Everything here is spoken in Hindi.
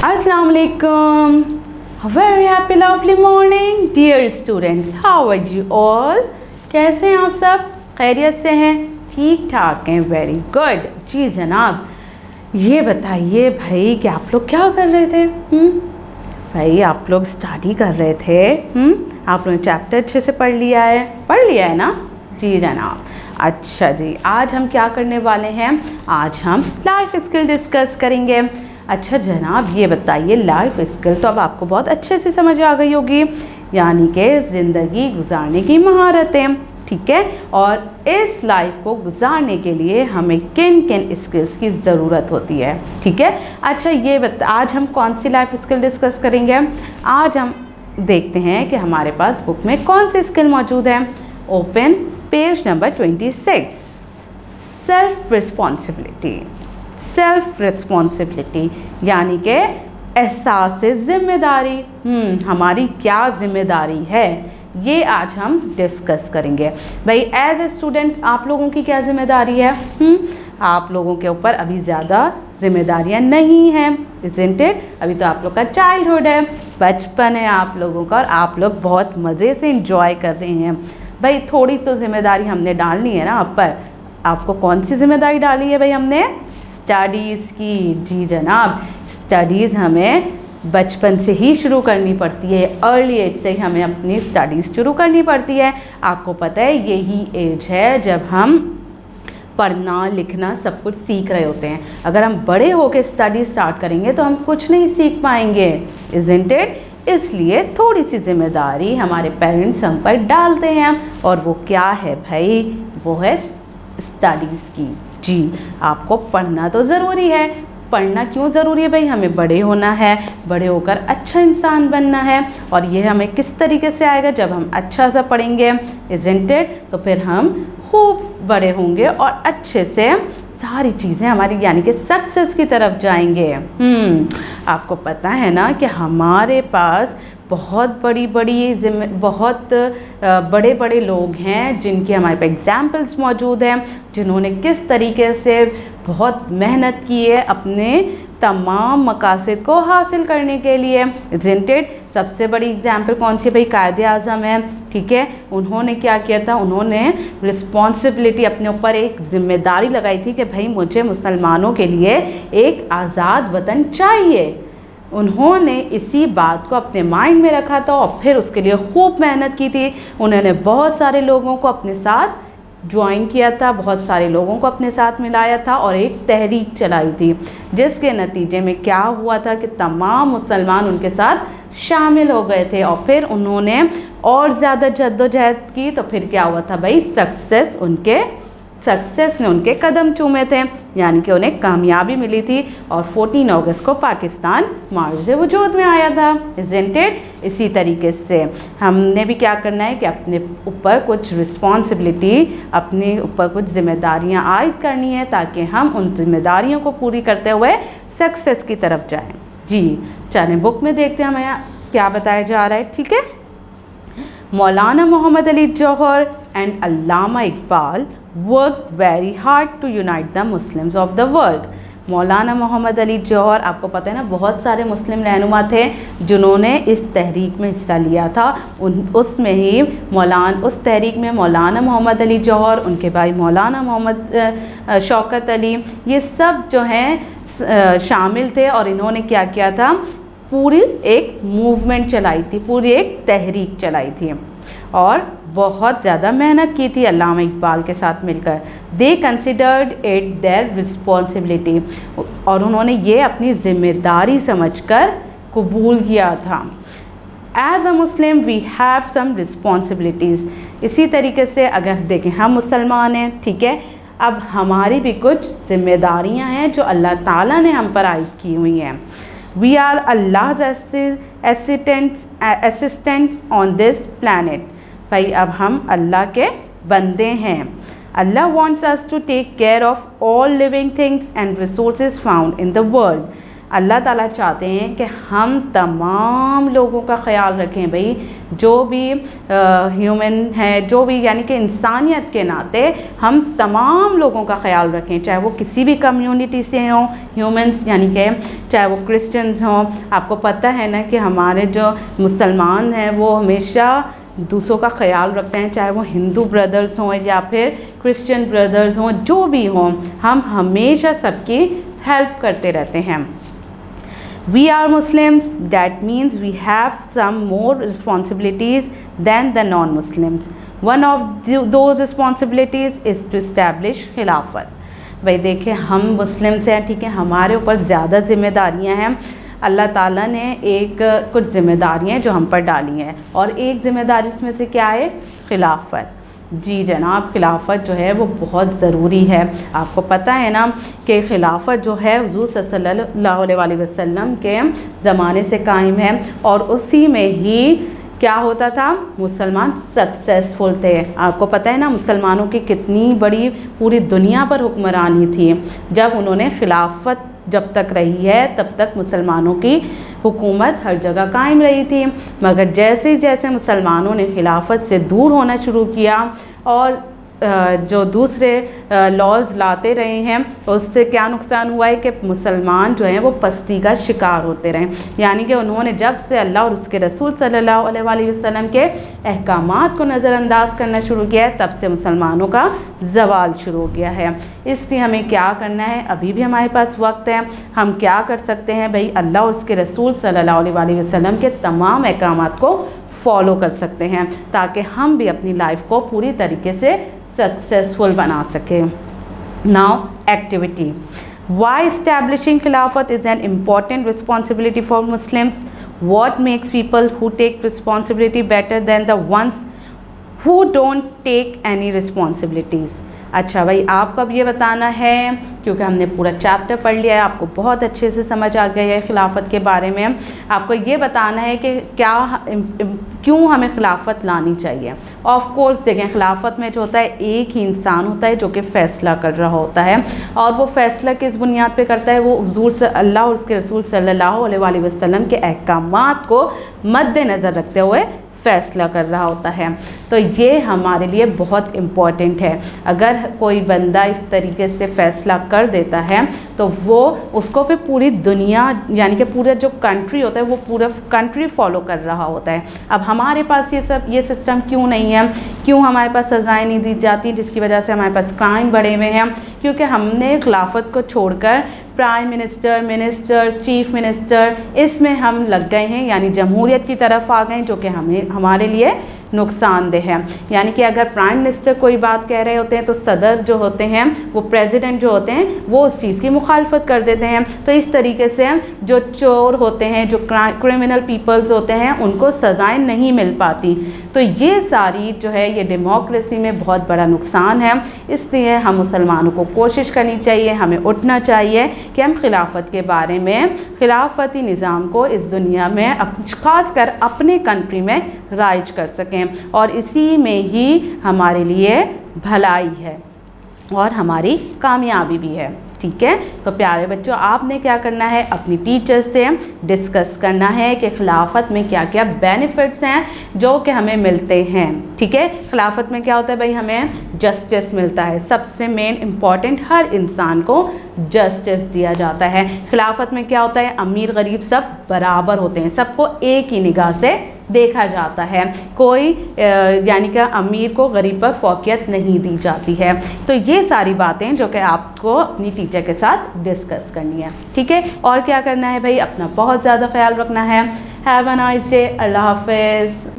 Assalamu alaikum. A very happy lovely morning dear students. How are you all? कैसे हैं आप सब? खैरियत से हैं? ठीक ठाक हैं? Very good. जी जनाब, ये बताइए भाई कि आप लोग क्या कर रहे थे? भाई आप लोग स्टडी कर रहे थे? आप लोगों ने चैप्टर अच्छे से पढ़ लिया है ना? जी जनाब. अच्छा जी, आज हम क्या करने वाले हैं? आज हम लाइफ स्किल डिस्कस करेंगे. अच्छा जनाब, ये बताइए, लाइफ स्किल तो अब आपको बहुत अच्छे से समझ आ गई होगी, यानी कि ज़िंदगी गुजारने की महारतें. ठीक है, और इस लाइफ को गुजारने के लिए हमें किन किन स्किल्स की ज़रूरत होती है. ठीक है. अच्छा ये आज हम कौन सी लाइफ स्किल डिस्कस करेंगे? आज हम देखते हैं कि हमारे पास बुक में कौन सी स्किल मौजूद है. Open page number 26. Self responsibility यानी कि एहसास ज़िम्मेदारी. हमारी क्या ज़िम्मेदारी है, ये आज हम डिस्कस करेंगे. भाई एज ए स्टूडेंट आप लोगों की क्या ज़िम्मेदारी है? आप लोगों के ऊपर अभी ज़्यादा ज़िम्मेदारियां नहीं हैं, इज़न्ट इट? अभी तो आप लोग का चाइल्डहुड है, बचपन है आप लोगों का, और आप लोग बहुत मज़े से इंजॉय कर रहे हैं. भाई थोड़ी तो ज़िम्मेदारी हमने डालनी है ना आप पर. आपको कौन सी ज़िम्मेदारी डाली है भाई? हमने स्टडीज़ की. जी जनाब, स्टडीज़ हमें बचपन से ही शुरू करनी पड़ती है. अर्ली एज से ही हमें अपनी स्टडीज़ शुरू करनी पड़ती है. आपको पता है यही एज है जब हम पढ़ना लिखना सब कुछ सीख रहे होते हैं. अगर हम बड़े होकर स्टडी स्टार्ट करेंगे तो हम कुछ नहीं सीख पाएंगे, इज़न्ट इट? इसलिए थोड़ी सी ज़िम्मेदारी हमारे पेरेंट्स हम पर डालते हैं, और वो क्या है भाई? वो है स्टडीज़ की. जी, आपको पढ़ना तो ज़रूरी है. पढ़ना क्यों ज़रूरी है भाई? हमें बड़े होना है, बड़े होकर अच्छा इंसान बनना है. और ये हमें किस तरीके से आएगा? जब हम अच्छा सा पढ़ेंगे, इज़न्ट इट? तो फिर हम खूब बड़े होंगे और अच्छे से सारी चीज़ें हमारी यानी कि सक्सेस की तरफ जाएंगे. आपको पता है ना कि हमारे पास बहुत बहुत बड़े बड़े लोग हैं जिनके हमारे पास एग्जाम्पल्स मौजूद हैं, जिन्होंने किस तरीके से बहुत मेहनत की है अपने तमाम मकासद को हासिल करने के लिए, इज़न्ट इट? सबसे बड़ी एग्जाम्पल कौन सी भाई? कायदे आज़म है. ठीक है, उन्होंने क्या किया था? उन्होंने रिस्पॉन्सिबिलिटी अपने ऊपर एक जिम्मेदारी लगाई थी कि भाई मुझे मुसलमानों के लिए एक आज़ाद वतन चाहिए. उन्होंने इसी बात को अपने माइंड में रखा था और फिर उसके लिए खूब मेहनत की थी. उन्होंने बहुत सारे लोगों को अपने साथ ज्वाइन किया था, बहुत सारे लोगों को अपने साथ मिलाया था और एक तहरीक चलाई थी, जिसके नतीजे में क्या हुआ था कि तमाम मुसलमान उनके साथ शामिल हो गए थे. और फिर उन्होंने और ज़्यादा जद्दोजहद की, तो फिर क्या हुआ था भाई? सक्सेस ने उनके कदम चूमे थे, यानी कि उन्हें कामयाबी मिली थी. और 14 अगस्त को पाकिस्तान मारूज़ वजूद में आया था, इज़न्ट इट? इसी तरीके से हमने भी क्या करना है कि अपने ऊपर कुछ रिस्पॉन्सिबिलिटी, अपने ऊपर कुछ ज़िम्मेदारियां आयद करनी है, ताकि हम उन जिम्मेदारियों को पूरी करते हुए सक्सेस की तरफ जाएं. जी चलें, बुक में देखते हैं हमें क्या बताया जा रहा है. ठीक है, Maulana Mohammad Ali Jauhar and Allama Iqbal worked very hard to unite the Muslims of the world. मौलाना मोहम्मद अली जौहर, आपको पता है ना, बहुत सारे मुस्लिम रहनुमा थे जिन्होंने इस तहरीक में हिस्सा लिया था. उस तहरीक में मौलाना मोहम्मद अली जौहर, उनके भाई मौलाना मोहम्मद शौकत अली, ये सब जो हैं शामिल थे. और इन्होंने क्या किया था? पूरी एक मूवमेंट चलाई थी, पूरी एक तहरीक चलाई थी और बहुत ज़्यादा मेहनत की थी अल्लामा इकबाल के साथ मिलकर. They considered it their responsibility, और उन्होंने ये अपनी ज़िम्मेदारी समझकर कबूल किया था. As a Muslim we have some responsibilities. इसी तरीके से अगर देखें, हम मुसलमान हैं, ठीक है, अब हमारी भी कुछ ज़िम्मेदारियाँ हैं जो अल्लाह ताला ने हम पर आयद की हुई हैं. We are Allah's assistants on this planet. भाई अब हम अल्लाह के बंदे हैं. अल्लाह wants us to take care of all living things and resources found in the world. अल्लाह ताला चाहते हैं कि हम तमाम लोगों का ख्याल रखें भाई, जो भी ह्यूमन है, जो भी यानी कि इंसानियत के नाते हम तमाम लोगों का ख्याल रखें, चाहे वो किसी भी कम्युनिटी से हों, ह्यूमंस यानी कि चाहे वो क्रिश्चियंस हों। आपको पता है ना कि हमारे जो मुसलमान हैं वो हमेशा दूसरों का ख्याल रखते हैं, चाहे वो हिंदू ब्रदर्स हों या फिर क्रिश्चियन ब्रदर्स हों, जो भी हों, हम हमेशा सबकी हेल्प करते रहते हैं। We are Muslims, that means we have some more responsibilities than the non-Muslims. One of those responsibilities is to establish खिलाफत। भाई देखिए, हम मुस्लिम्स हैं, ठीक है, हमारे ऊपर ज़्यादा जिम्मेदारियां हैं। अल्लाह ताला ने कुछ ज़िम्मेदारियां जो हम पर डाली हैं, और एक ज़िम्मेदारी उसमें से क्या है? खिलाफत। जी जनाब, खिलाफत जो है वो बहुत ज़रूरी है। आपको पता है ना कि खिलाफत जो है हुज़ूर सल्लल्लाहु अलैहि वसल्लम के ज़माने से कायम है, और उसी में ही क्या होता था? मुसलमान सक्सेसफुल थे। आपको पता है ना मुसलमानों की कितनी बड़ी पूरी दुनिया पर हुक्मरानी थी। जब उन्होंने खिलाफत जब तक रही है तब तक मुसलमानों की हुकूमत हर जगह कायम रही थी, मगर जैसे जैसे मुसलमानों ने खिलाफत से दूर होना शुरू किया और जो दूसरे लॉज लाते रहे हैं, तो उससे क्या नुकसान हुआ है कि मुसलमान जो हैं वो पस्ती का शिकार होते रहे। यानी कि उन्होंने जब से अल्लाह और उसके रसूल सल्लल्लाहु अलैहि वसल्लम के अहकामात को नज़रअंदाज करना शुरू किया है, तब से मुसलमानों का ज़वाल शुरू हो गया है। इसलिए हमें क्या करना है? अभी भी हमारे पास वक्त है, हम क्या कर सकते हैं भाई? अल्लाह और उसके रसूल सल्लल्लाहु अलैहि वसल्लम के तमाम अहकामात को फॉलो कर सकते हैं, ताकि हम भी अपनी लाइफ को पूरी तरीके से सक्सेसफुल बना सके। Now activity. Why establishing Khilafat is an important responsibility for Muslims? What makes people who take responsibility better than the ones who don't take any responsibilities? अच्छा भाई, आपको अब ये बताना है, क्योंकि हमने पूरा चैप्टर पढ़ लिया है, आपको बहुत अच्छे से समझ आ गया है खिलाफत के बारे में। आपको ये बताना है कि क्यों हमें खिलाफत लानी चाहिए। ऑफ कोर्स देखें, खिलाफत में जो होता है एक ही इंसान होता है जो कि फ़ैसला कर रहा होता है, और वो फ़ैसला किस बुनियाद पे करता है? वो हुज़ूर से अल्लाह और उसके रसूल सल्लल्लाहु अलैहि वसल्लम के अहकामात को मद्देनज़र रखते हुए फ़ैसला कर रहा होता है। तो ये हमारे लिए बहुत इम्पॉर्टेंट है। अगर कोई बंदा इस तरीके से फ़ैसला कर देता है तो वो उसको फिर पूरी दुनिया यानी कि पूरा जो कंट्री होता है वो पूरा कंट्री फॉलो कर रहा होता है। अब हमारे पास ये सिस्टम क्यों नहीं है? क्यों हमारे पास सज़ाएँ नहीं दी जाती, जिसकी वजह से हमारे पास क्राइम बढ़े हुए हैं? क्योंकि हमने खिलाफत को छोड़कर प्राइम मिनिस्टर, चीफ मिनिस्टर, इसमें हम लग गए हैं, यानी जमहूरियत की तरफ आ गए, जो कि हमारे लिए नुकसानदेह है। यानी कि अगर प्राइम मिनिस्टर कोई बात कह रहे होते हैं तो सदर जो होते हैं, वो प्रेसिडेंट जो होते हैं, वो उस चीज़ की मुखालफत कर देते हैं। तो इस तरीके से जो चोर होते हैं, जो क्रिमिनल पीपल्स होते हैं, उनको सज़ाएं नहीं मिल पाती। तो ये सारी जो है ये डेमोक्रेसी में बहुत बड़ा नुकसान है। इसलिए हम मुसलमानों को कोशिश करनी चाहिए, हमें उठना चाहिए कि हम खिलाफत के बारे में, खिलाफती निज़ाम को इस दुनिया में ख़ासकर अपने कंट्री में राइज कर सकें, और इसी में ही हमारे लिए भलाई है और हमारी कामयाबी भी है। ठीक है, तो प्यारे बच्चों, आपने क्या करना है? अपनी टीचर से डिस्कस करना है कि खिलाफत में क्या क्या बेनिफिट्स हैं जो कि हमें मिलते हैं। ठीक है, खिलाफत में क्या होता है भाई? हमें जस्टिस मिलता है। सबसे मेन इम्पॉर्टेंट, हर इंसान को जस्टिस दिया जाता है। खिलाफत में क्या होता है? अमीर गरीब सब बराबर होते हैं, सबको एक ही निगाह से देखा जाता है। कोई यानी कि अमीर को गरीब पर फौकियत नहीं दी जाती है। तो ये सारी बातें जो कि आपको अपनी टीचर के साथ डिस्कस करनी है। ठीक है, और क्या करना है भाई? अपना बहुत ज़्यादा ख्याल रखना है। Have a nice day. अल्लाह हाफ़िज़।